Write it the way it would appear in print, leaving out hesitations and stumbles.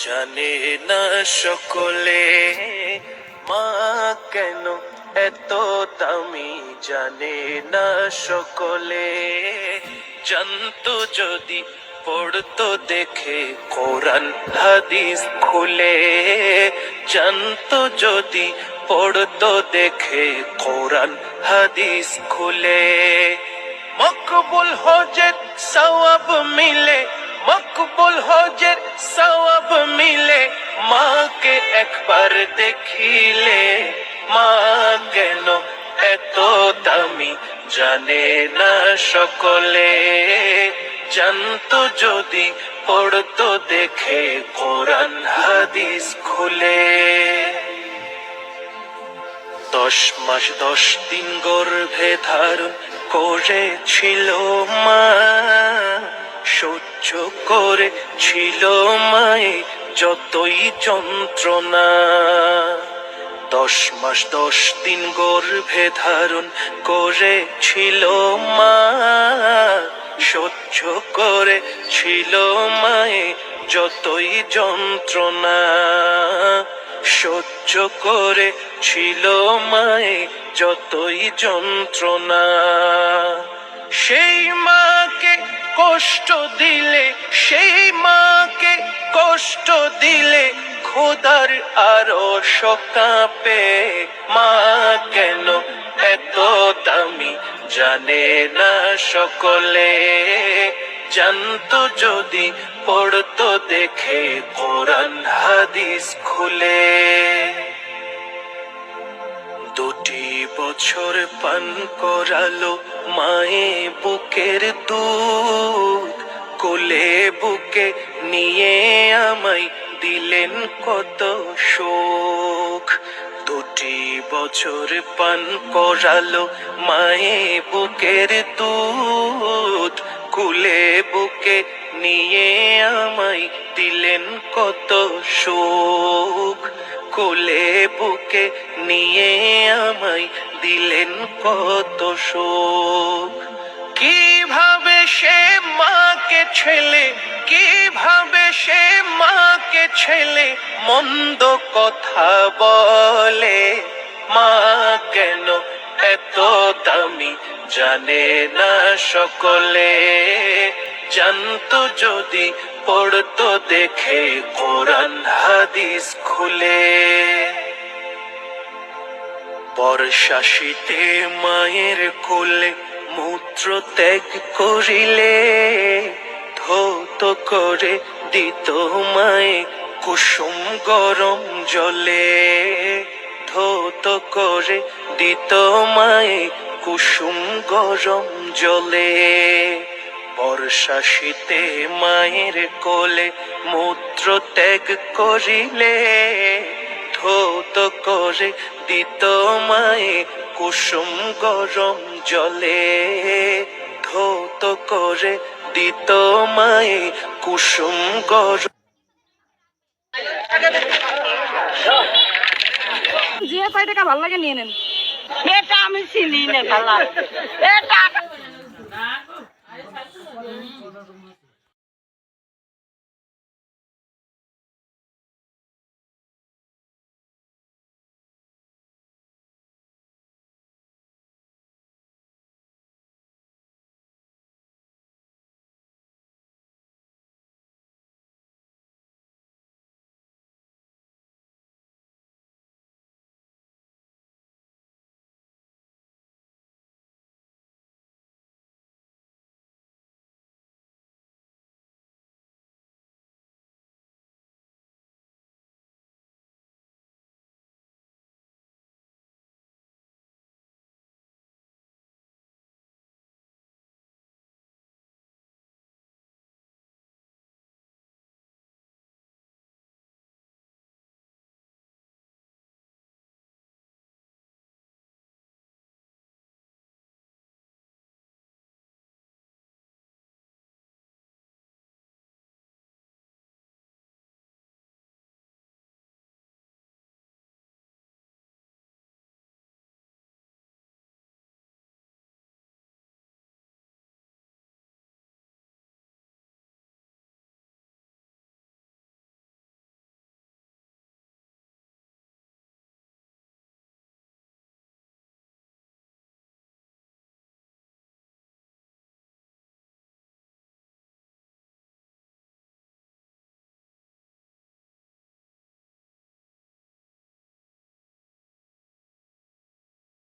জানে না সকলে, মা কেন এত দামি জানে না সকলে। জানতো যদি পড়তো দেখে কোরআন হাদিস খুলে, জানতো যদি পড়তো দেখে কোরআন হাদিস খুলে। মকবুল হজের সওয়াব মিলে, মকবুল হজের সওয়াব মিলে, মাকে একবার দেখিলে। মা কেন এত দামি জানে না সকলে, জানতো যদি পড়তো দেখে কোরআন হাদিস খুলে। 10 মাস 10 দিন গর্ভে ধারণ করেছিল মা, সহ্য করেছিল মায়ে যতই যন্ত্রণা। 10 মাস 10 দিন গর্ভে ধারণ করেছিল মা, সহ্য করেছিল মায়ে যতই যন্ত্রণা। সহ্য করেছিল মায়ে যতই যন্ত্রণা। সেই মাকে কষ্ট দিলে, সেই মাকে কষ্ট দিলে খোদার আরো কাঁপে। মা কেন এত দামি জানে না সকলে, জানতো যদি পড়তো দেখে কোরআন হাদিস খুলে। 2 বছর পান করালো মায়ে বুকের দুধ, কোলে বুকে নিয়ে আমায় দিলেন কত সুখ। 2 বছর পান করালো মায়ে বুকের দুধ, কুলে বুকে নিয়ে আমায় দিলেন কত সুখ। কোলে বুকে নিয়ে আমায় দিলেন কত সুখ। কিভাবে সে মাকে ছেলে, কিভাবে সে মাকে ছেলে মন্দ কথা বলে। মা কেন এত দামি জানে না সকলে, জানতো যদি পড়তো দেখে কোরআন হাদিস খুলে। বর্ষা শীতে মায়ের কোলে মূত্র ত্যাগ করিলে, ধৌত করে দিত মায়ে কুসুম গরম জলে। ধৌত করে দিত মায়ে কুসুম গরম জলে। বর্ষা শীতে মায়ের কোলে মূত্র ত্যাগ করিলে, ধৌত করে দিত মায়ে কুসুম গরম জলে। ধৌত করে দিত মায়ে কুসুম গরম। যে কয় টাকা ভালো লাগে নিয়ে নেন, এটা আমি চিনি না ভালো এটা